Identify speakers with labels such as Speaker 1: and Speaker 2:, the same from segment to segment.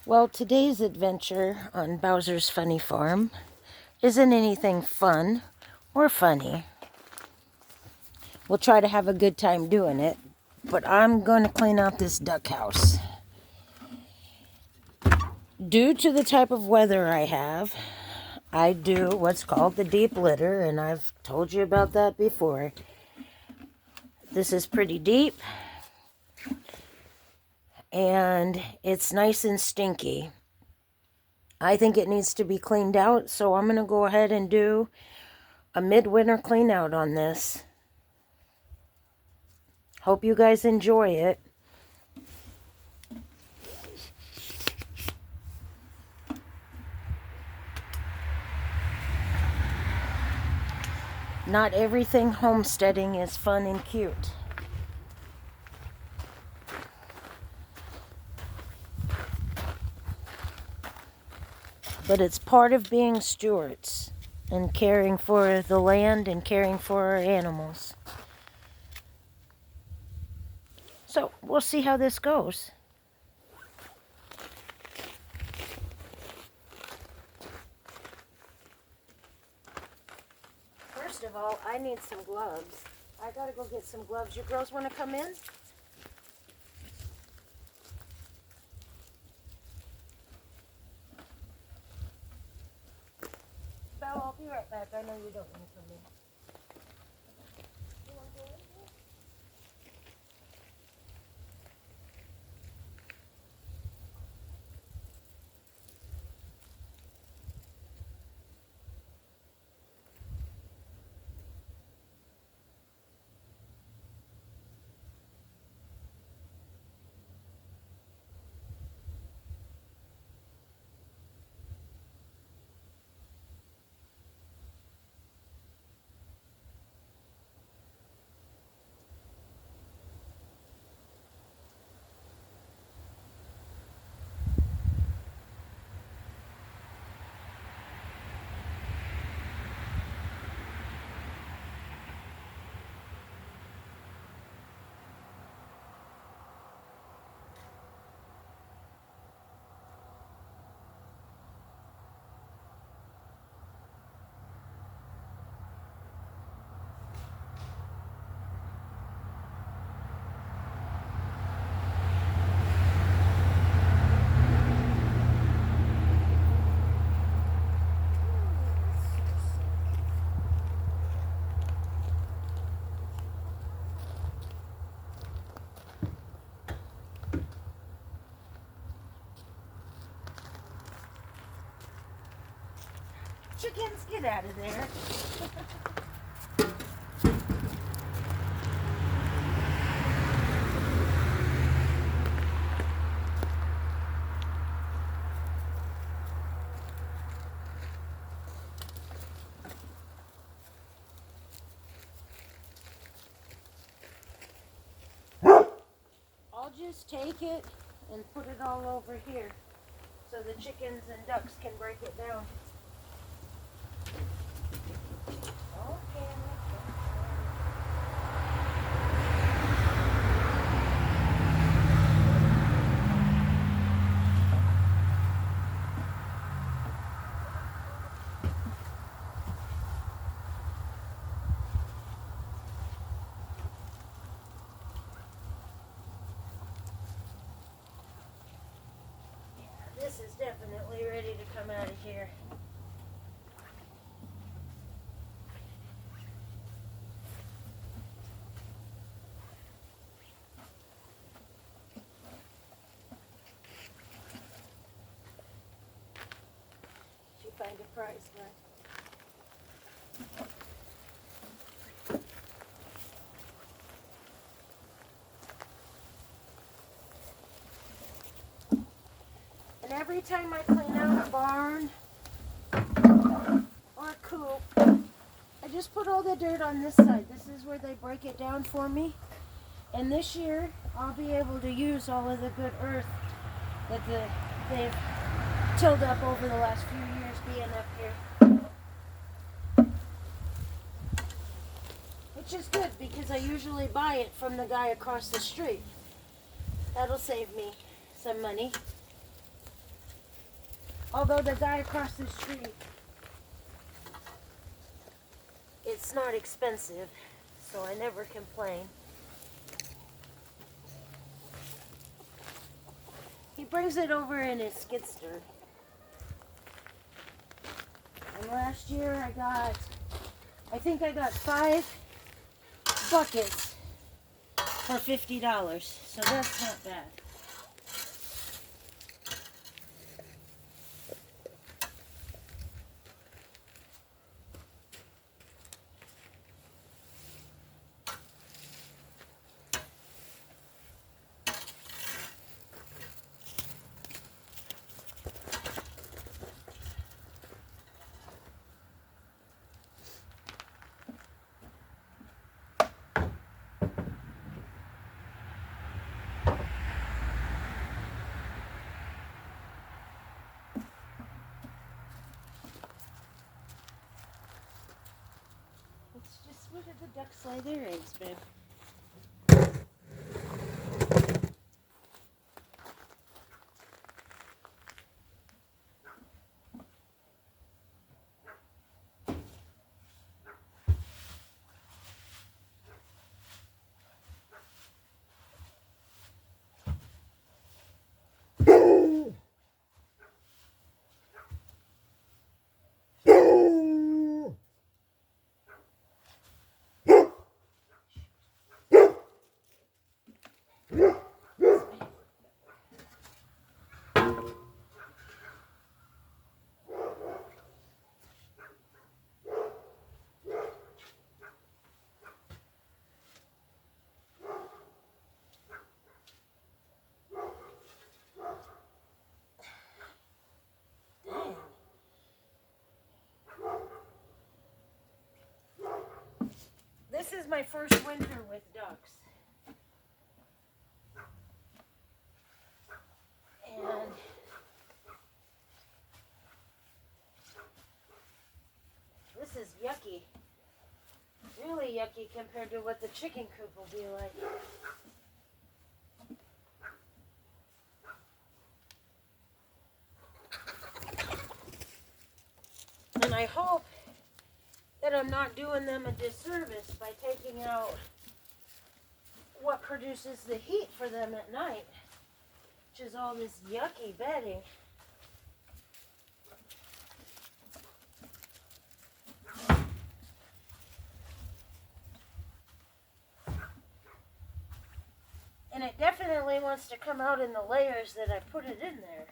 Speaker 1: Well, today's adventure on Bowser's Funny Farm isn't anything fun or funny. We'll try to have a good time doing it, but I'm going to clean out this duck house. Due to the type of weather I have, I do what's called the deep litter, and I've told you about that before. This is pretty deep, and it's nice and stinky. I think it needs to be cleaned out, so I'm going to go ahead and do a midwinter clean out on this. Hope you guys enjoy it. Not everything homesteading is fun and cute. But it's part of being stewards and caring for the land and caring for our animals. So we'll see how this goes. First of all, I need some gloves. I gotta go get some gloves. You girls want to come in? Belle, I'll be right back. I know you don't want to come in. You want to go in here? Chickens, get out of there. I'll just take it and put it all over here so the chickens and ducks can break it down. Okay. This is definitely ready to come out of here. Did you find a prize, Glenn? And every time I clean out a barn or a coop, I just put all the dirt on this side. This is where they break it down for me. And this year, I'll be able to use all of the good earth that they've tilled up over the last few years being up here. Which is good because I usually buy it from the guy across the street. That'll save me some money. Although the guy across the street, it's not expensive, so I never complain. He brings it over in his skidster. And last year I think I got 5 buckets for $50, so that's not bad. It's just, where did the ducks lay their eggs, babe? This is my first winter with ducks. And this is yucky. Really yucky compared to what the chicken coop will be like. And I hope that I'm not doing them a disservice by taking out what produces the heat for them at night, which is all this yucky bedding. And it definitely wants to come out in the layers that I put it in there.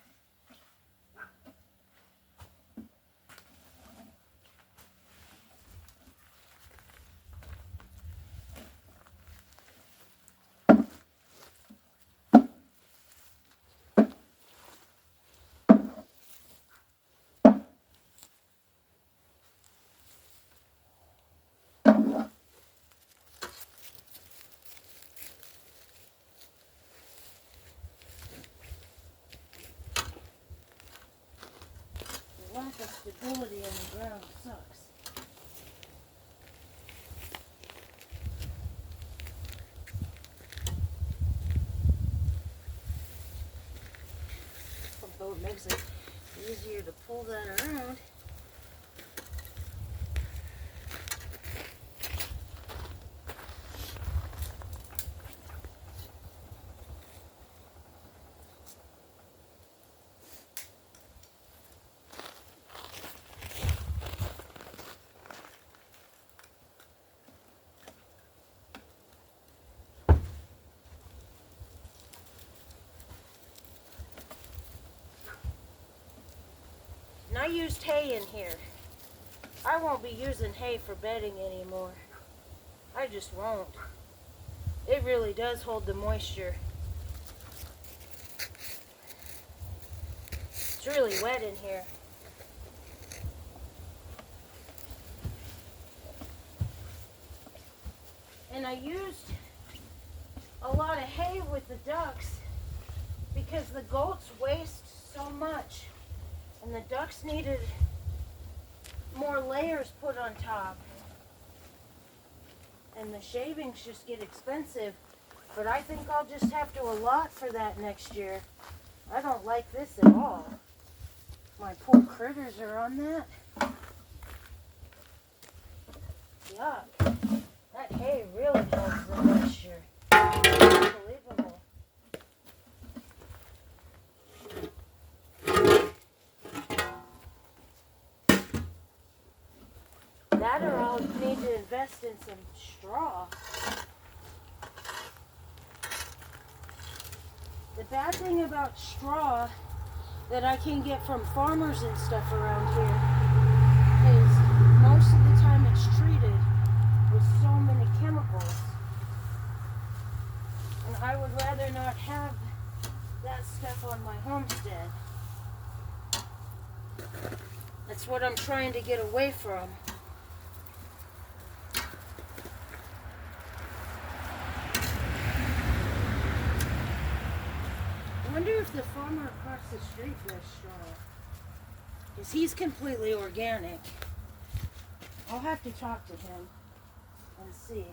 Speaker 1: Lack of stability in the ground sucks. Although it makes it easier to pull that around. And I used hay in here. I won't be using hay for bedding anymore. I just won't. It really does hold the moisture. It's really wet in here. And I used a lot of hay with the ducks because the goats waste so much. And the ducks needed more layers put on top. And the shavings just get expensive. But I think I'll just have to allot for that next year. I don't like this at all. My poor critters are on that. Yuck. That hay really holds the moisture. Unbelievable. That or I'll need to invest in some straw. The bad thing about straw that I can get from farmers and stuff around here is most of the time it's treated with so many chemicals. And I would rather not have that stuff on my homestead. That's what I'm trying to get away from. I wonder if the farmer across the street does straw. Because he's completely organic. I'll have to talk to him and see.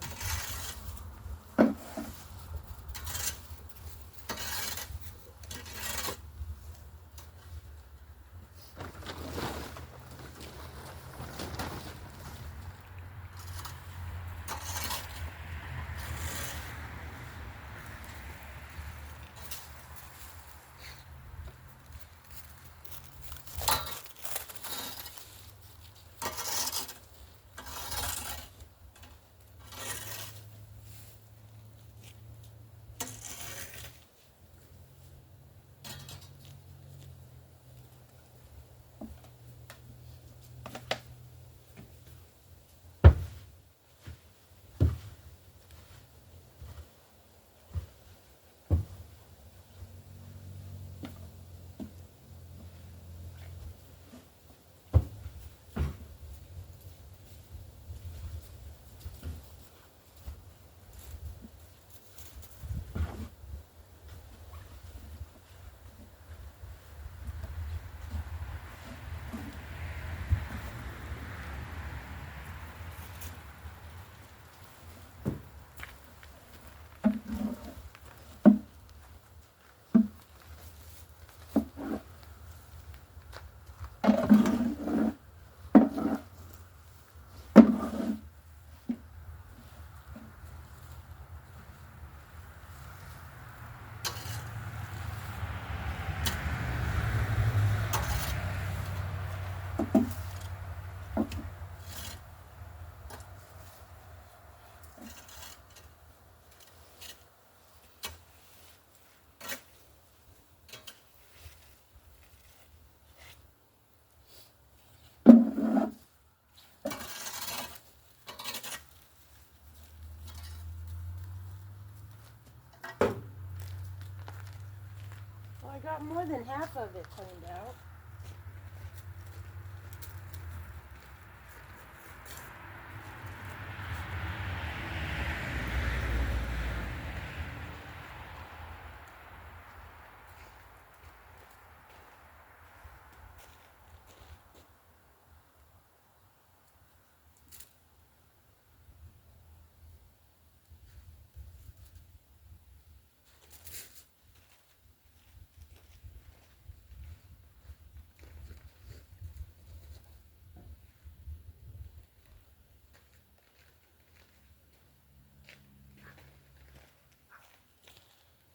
Speaker 1: Well, I got more than half of it cleaned out.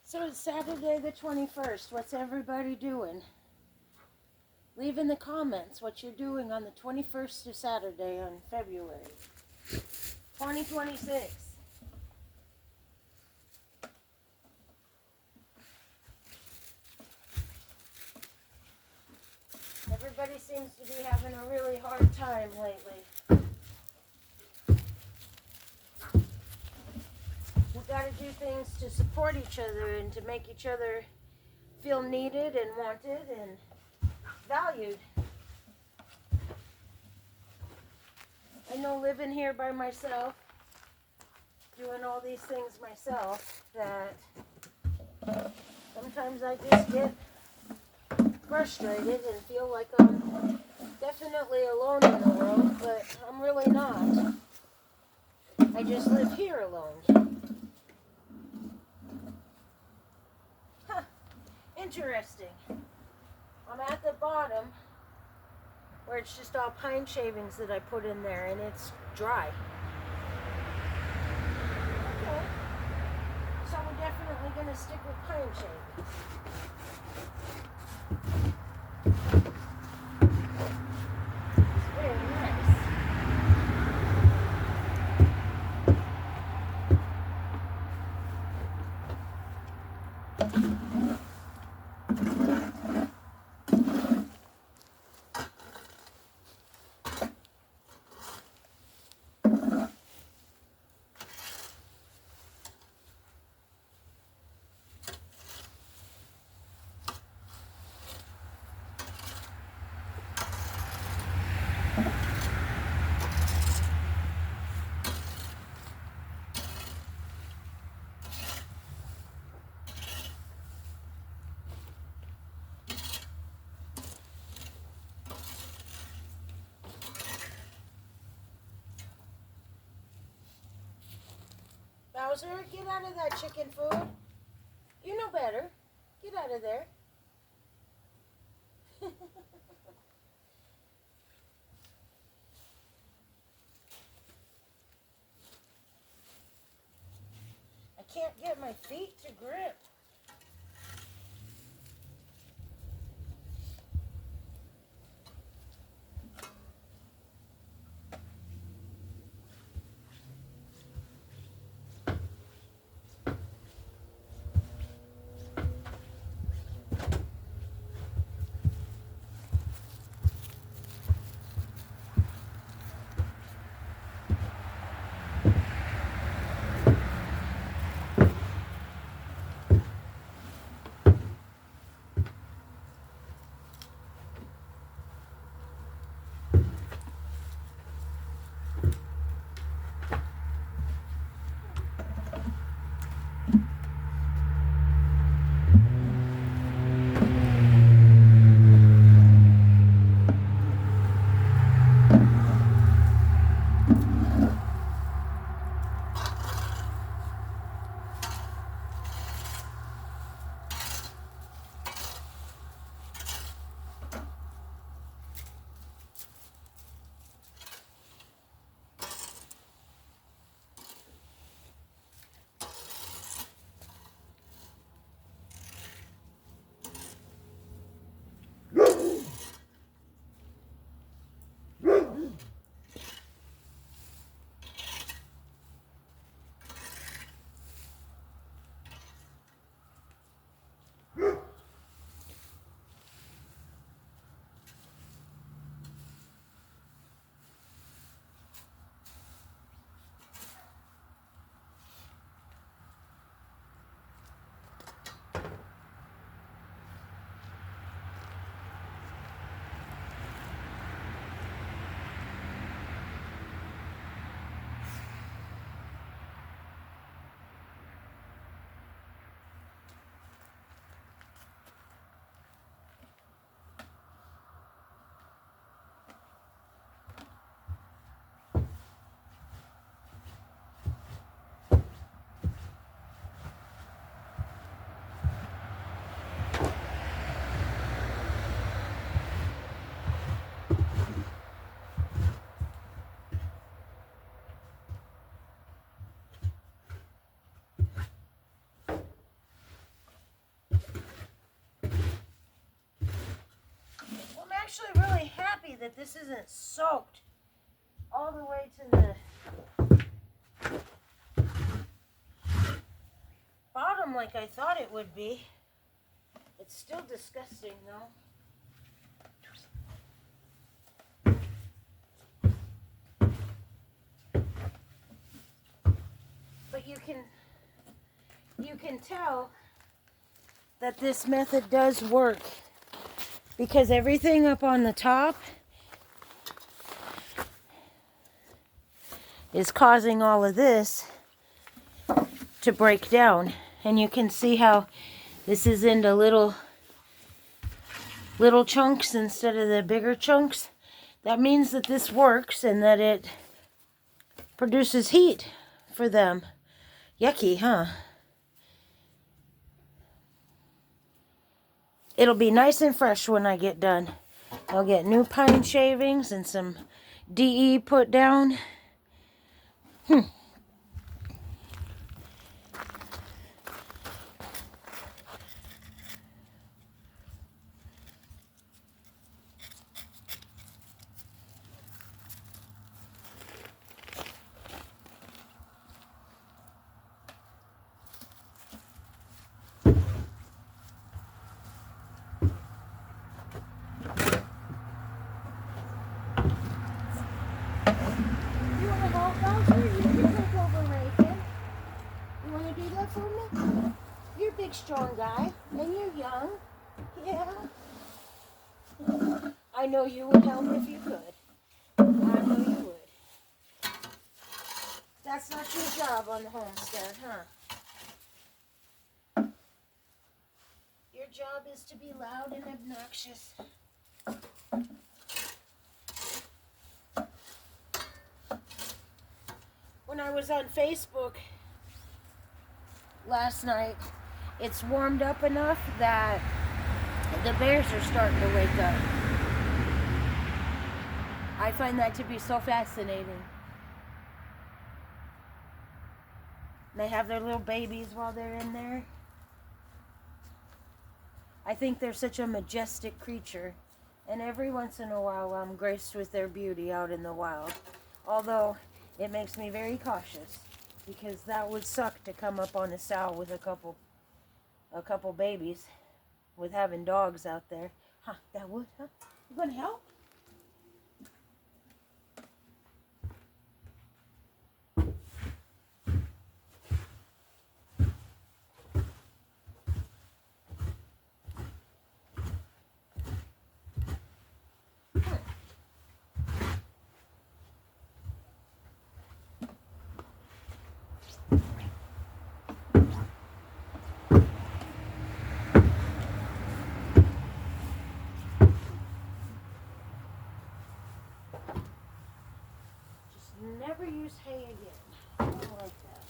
Speaker 1: So it's Saturday the 21st. What's everybody doing? Leave in the comments what you're doing on the 21st of Saturday on February 2026. Everybody seems to be having a really hard time lately. We've got to do things to support each other and to make each other feel needed and wanted and valued. I know living here by myself, doing all these things myself, that sometimes I just get frustrated and feel like I'm definitely alone in the world, but I'm really not. I just live here alone. Interesting. I'm at the bottom where it's just all pine shavings that I put in there and it's dry. Okay. So we're definitely going to stick with pine shavings. It's very nice. Bowser, get out of that chicken food. You know better. Get out of there. I can't get my feet to grip. Actually really happy that this isn't soaked all the way to the bottom like I thought it would be. It's still disgusting though. But you can tell that this method does work, because everything up on the top is causing all of this to break down. And you can see how this is into little chunks instead of the bigger chunks. That means that this works and that it produces heat for them. Yucky, huh? It'll be nice and fresh when I get done. I'll get new pine shavings and some DE put down. You want to help, Bowser? You can look over raking. You want to do that for me? You're a big, strong guy, and you're young. Yeah. I know you would help if you could. I know you would. That's not your job on the homestead, huh? Your job is to be loud and obnoxious. When I was on Facebook last night, it's warmed up enough that the bears are starting to wake up. I find that to be so fascinating. They have their little babies while they're in there. I think they're such a majestic creature, and every once in a while I'm graced with their beauty out in the wild. Although it makes me very cautious, because that would suck to come up on a sow with a couple babies, with having dogs out there. Huh, that would, huh? You gonna help? Never use hay again. I don't like that.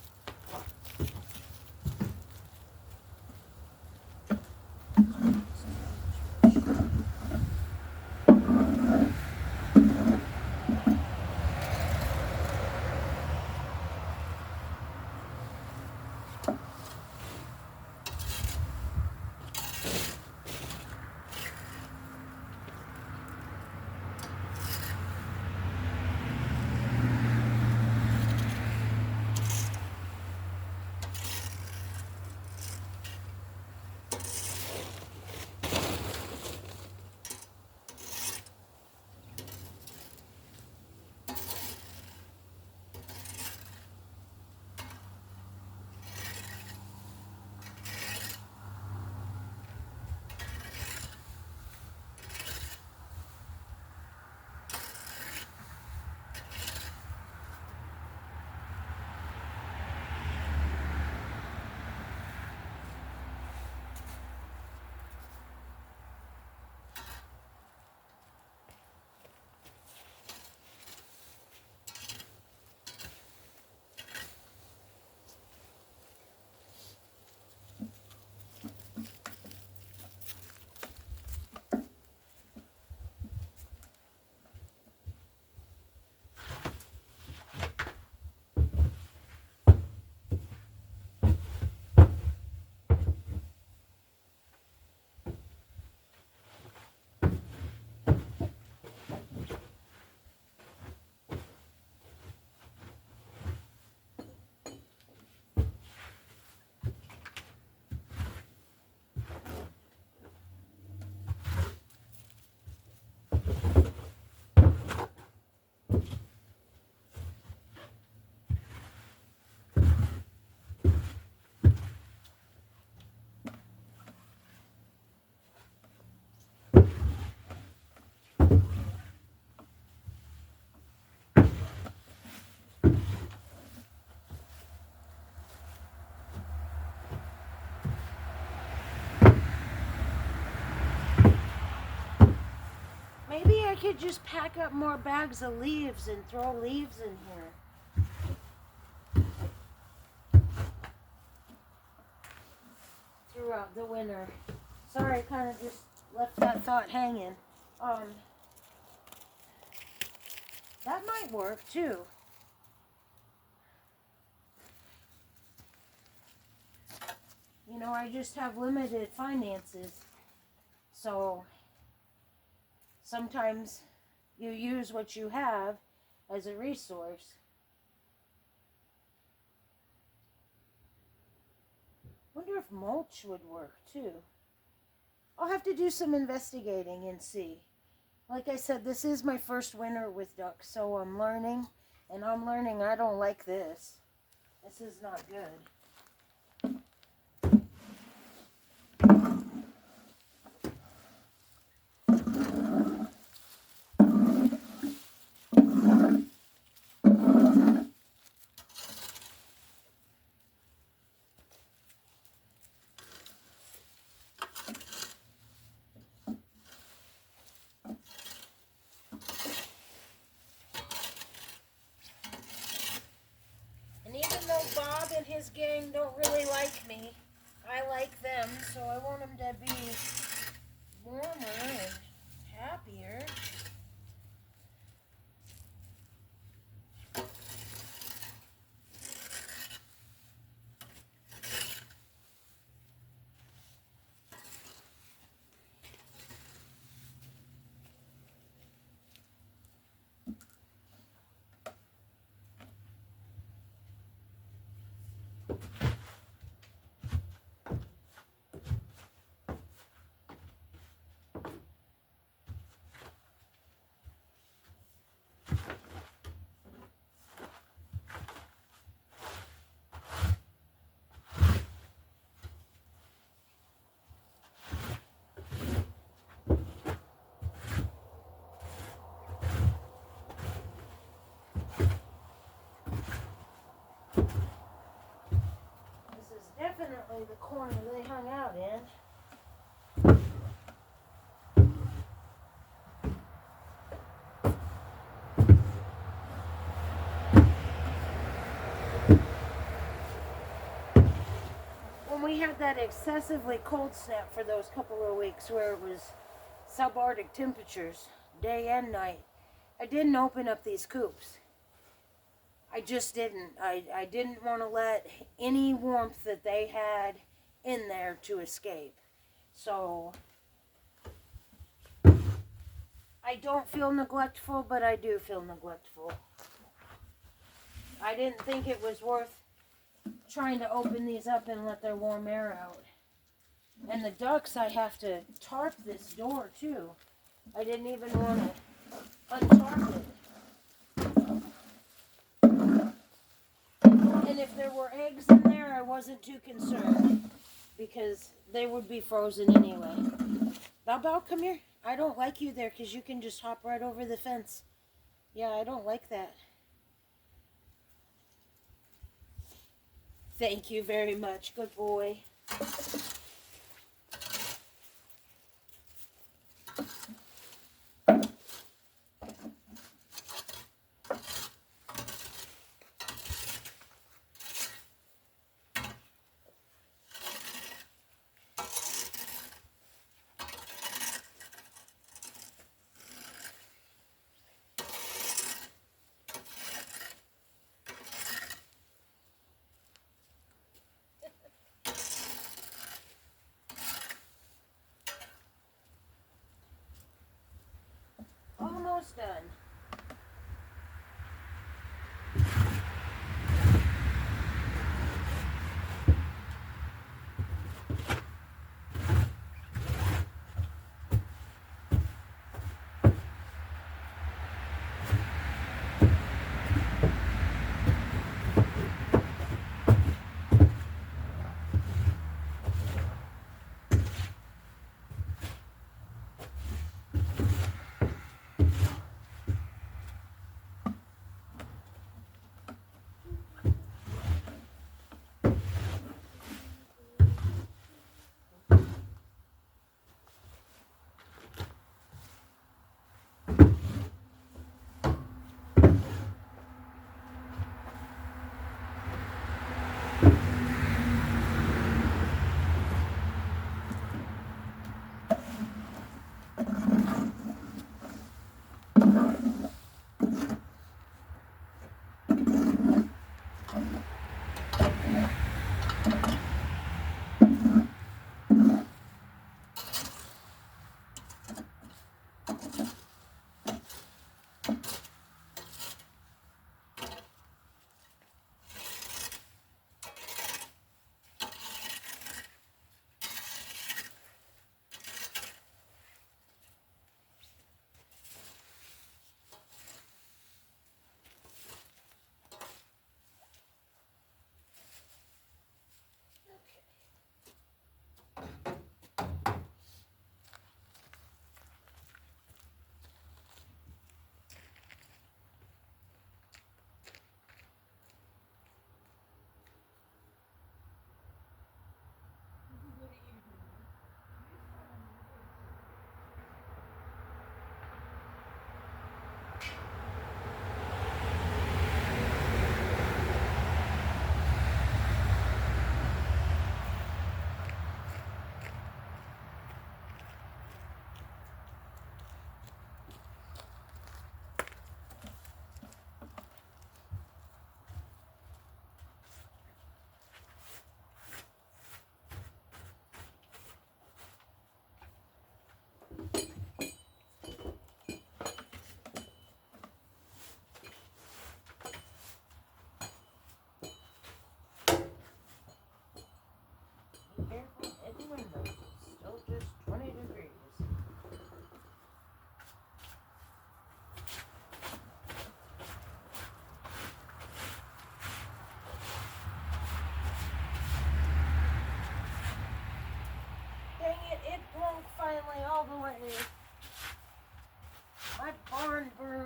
Speaker 1: Maybe I could just pack up more bags of leaves and throw leaves in here throughout the winter. Sorry, I kind of just left that thought hanging. Um, that might work too. You know, I just have limited finances. So sometimes you use what you have as a resource. Wonder if mulch would work too. I'll have to do some investigating and see. Like I said, this is my first winter with ducks, so I'm learning. And I'm learning I don't like this. This is not good. And even though Bob and his gang don't really like me, I like them, so I want them to be warmer and happier. This is definitely the corner they hung out in. When we had that excessively cold snap for those couple of weeks where it was subarctic temperatures, day and night, I didn't open up these coops. I just didn't. I didn't want to let any warmth that they had in there to escape. So I don't feel neglectful, but I do feel neglectful. I didn't think it was worth trying to open these up and let their warm air out. And the ducks, I have to tarp this door too. I didn't even want to untarp it. And if there were eggs in there, I wasn't too concerned because they would be frozen anyway. Bow, come here. I don't like you there because you can just hop right over the fence. Yeah, I don't like that. Thank you very much. Good boy. Almost done. careful. Everyone knows it's still just 20 degrees. Dang it, it broke finally all the way. My barn broom.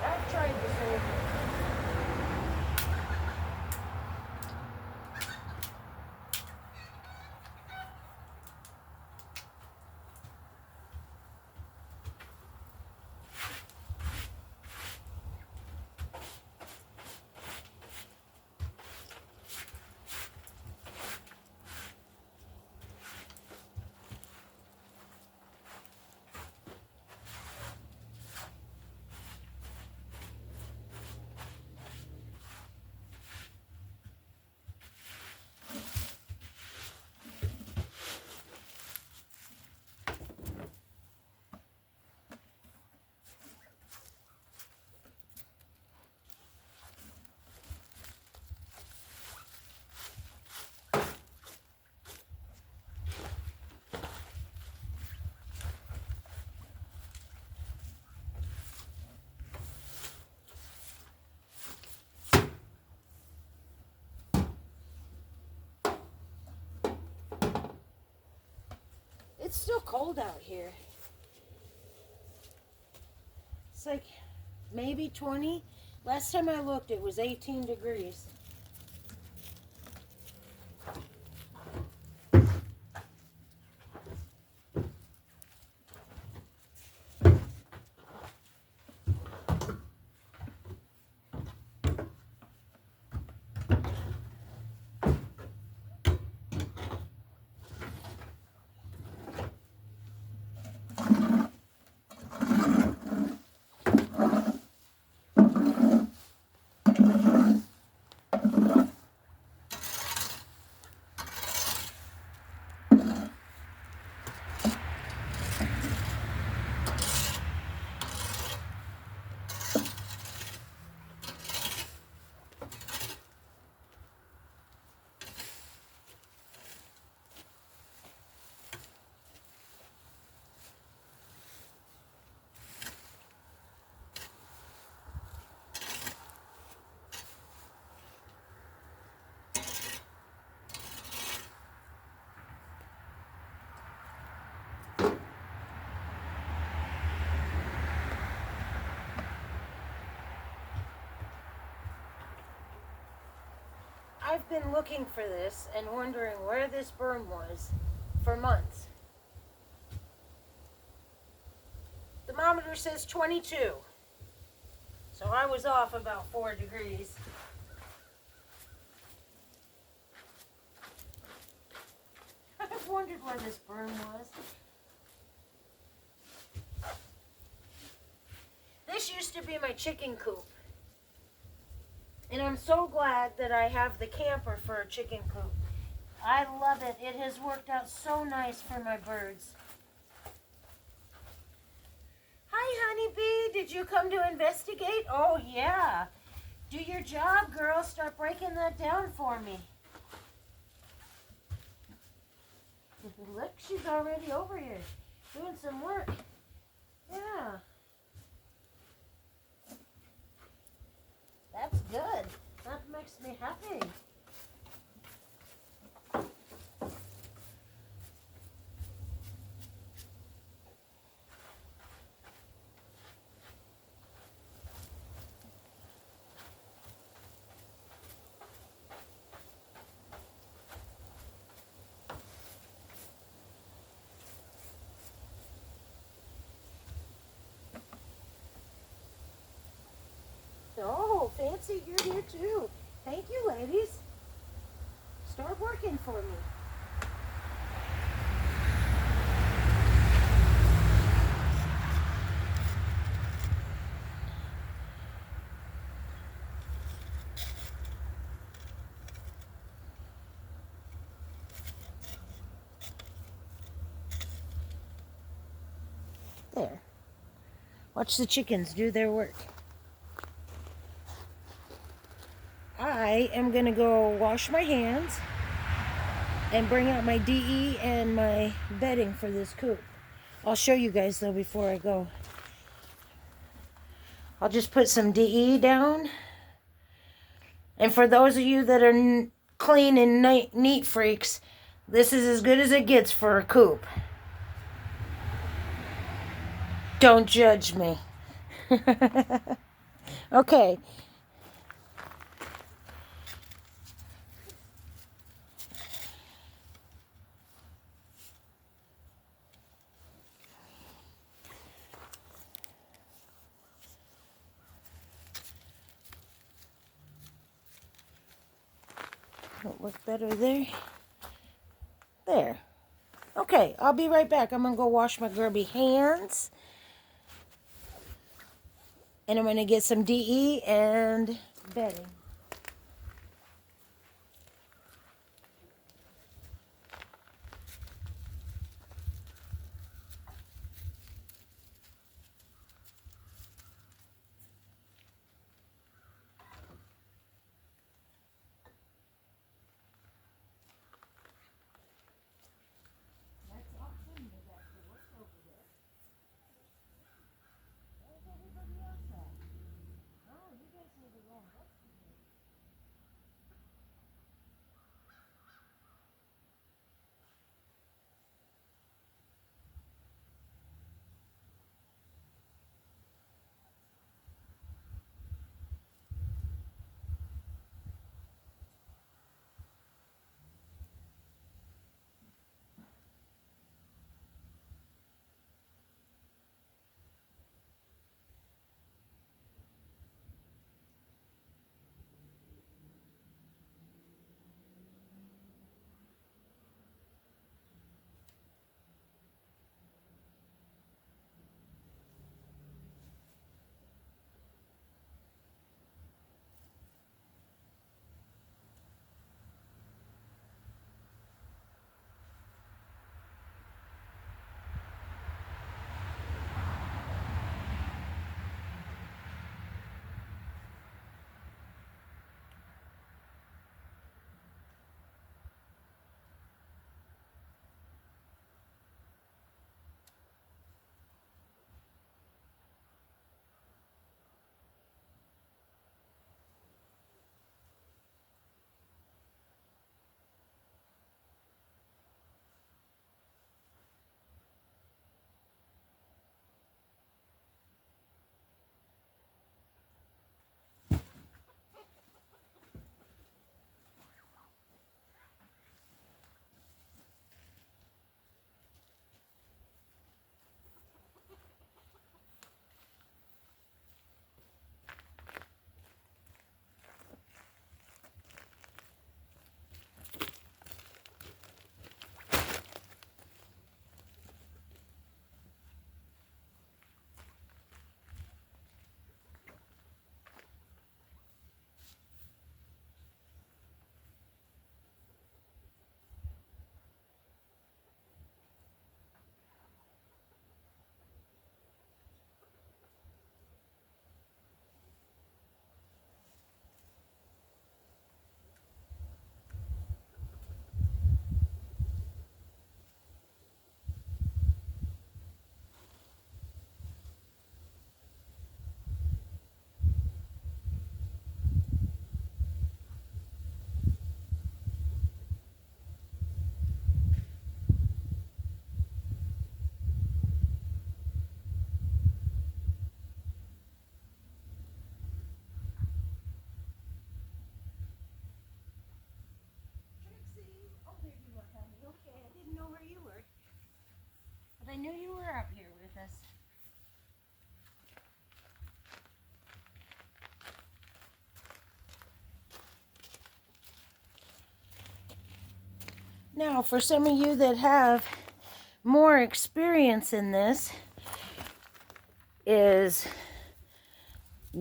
Speaker 1: I've tried to save it. It's still cold out here. It's like maybe 20. Last time I looked, it was 18 degrees. I've been looking for this and wondering where this berm was for months. Thermometer says 22. So I was off about 4 degrees. I've wondered where this berm was. This used to be my chicken coop. And I'm so glad that I have the camper for a chicken coop. I love it. It has worked out so nice for my birds. Hi, honeybee. Did you come to investigate? Oh, yeah. Do your job, girl. Start breaking that down for me. Look, she's already over here doing some work. Yeah. That's good. That makes me happy. Oh, Fancy, you're here too. Thank you, ladies. Start working for me. There. Watch the chickens do their work. I am going to go wash my hands and bring out my DE and my bedding for this coop. I'll show you guys though before I go. I'll just put some DE down. And for those of you that are clean and neat freaks, this is as good as it gets for a coop. Don't judge me. Okay. Don't look better there. There. Okay, I'll be right back. I'm going to go wash my grubby hands. And I'm going to get some DE and bedding. I knew you were up here with us. Now, for some of you that have more experience in this, is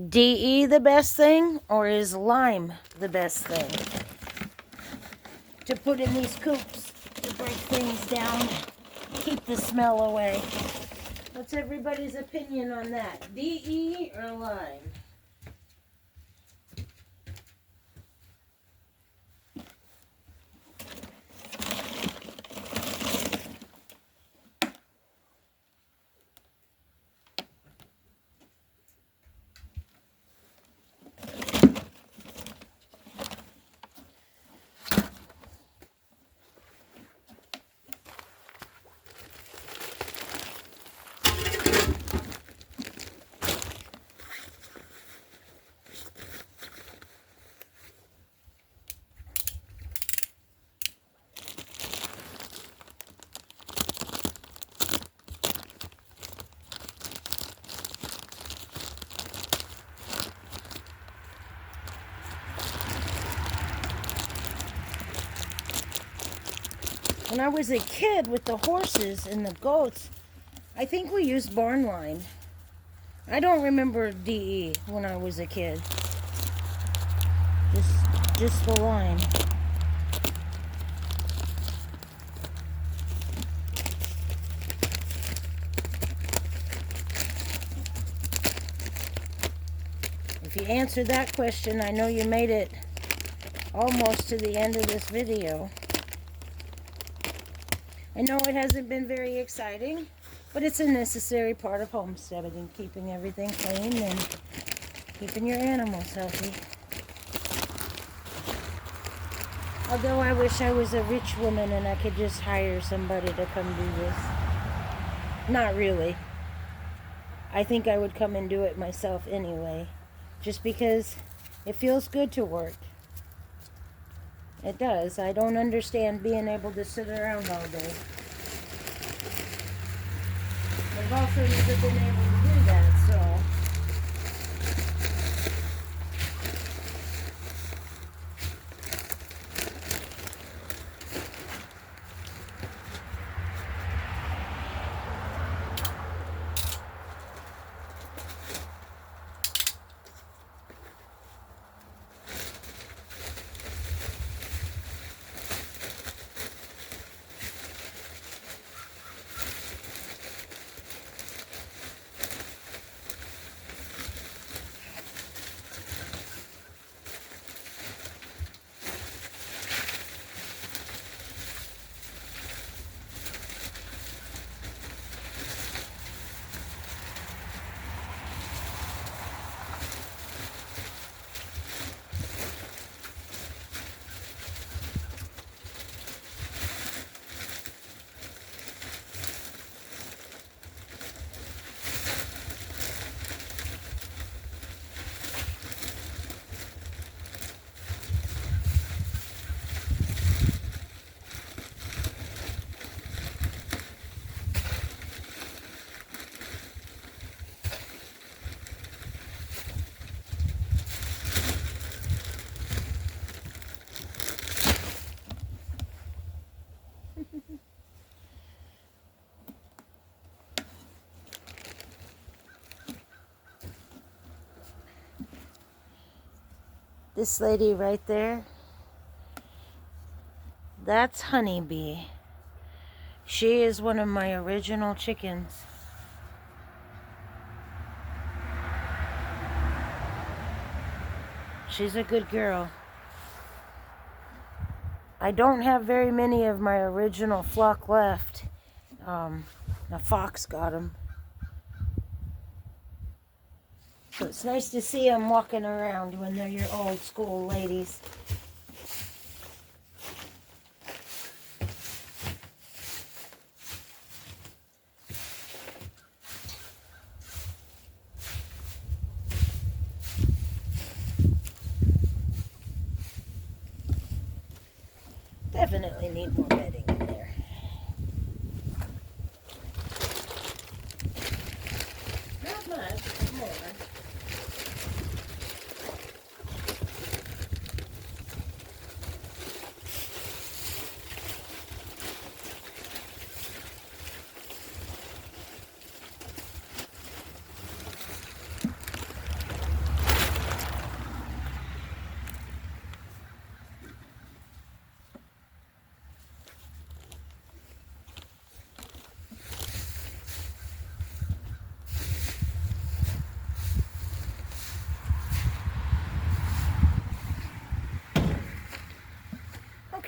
Speaker 1: DE the best thing, or is lime the best thing to put in these coops to break things down, keep the smell away? What's everybody's opinion on that? DE or lime? When I was a kid with the horses and the goats, I think we used barn line. I don't remember DE when I was a kid. Just the line. If you answered that question, I know you made it almost to the end of this video. I know it hasn't been very exciting, but it's a necessary part of homesteading, keeping everything clean and keeping your animals healthy. Although I wish I was a rich woman and I could just hire somebody to come do this. Not really. I think I would come and do it myself anyway, just because it feels good to work. It does. I don't understand being able to sit around all day. I've also never been able to do that, so. This lady right there, that's Honeybee. She is one of my original chickens. She's a good girl. I don't have very many of my original flock left. A fox got them. So it's nice to see them walking around when they're your old school ladies. Definitely need more bedding in there. Not much, but more.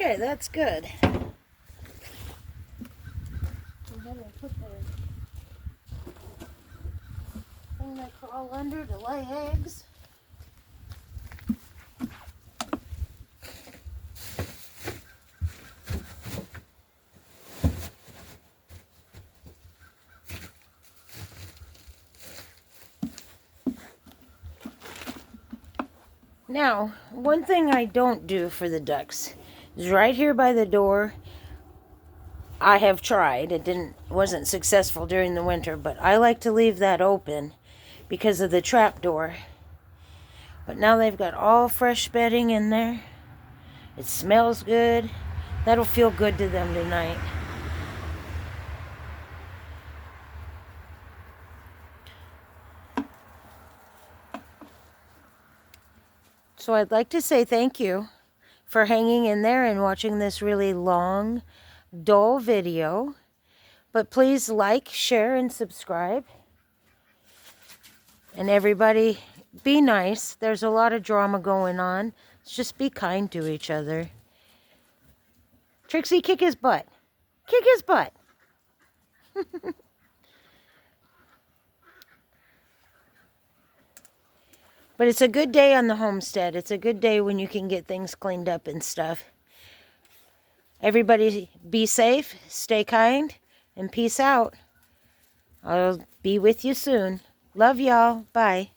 Speaker 1: Okay, that's good. I'm going to put the thing they crawl under to lay eggs. Now, one thing I don't do for the ducks is right here by the door. I have tried. It wasn't successful during the winter, but I like to leave that open because of the trap door. But now they've got all fresh bedding in there. It smells good. That'll feel good to them tonight. So I'd like to say thank you for hanging in there and watching this really long, dull video. But please like, share, and subscribe. And everybody, be nice. There's a lot of drama going on. Let's just be kind to each other. Trixie, kick his butt. Kick his butt. But it's a good day on the homestead. It's a good day when you can get things cleaned up and stuff. Everybody be safe, stay kind, and peace out. I'll be with you soon. Love y'all. Bye.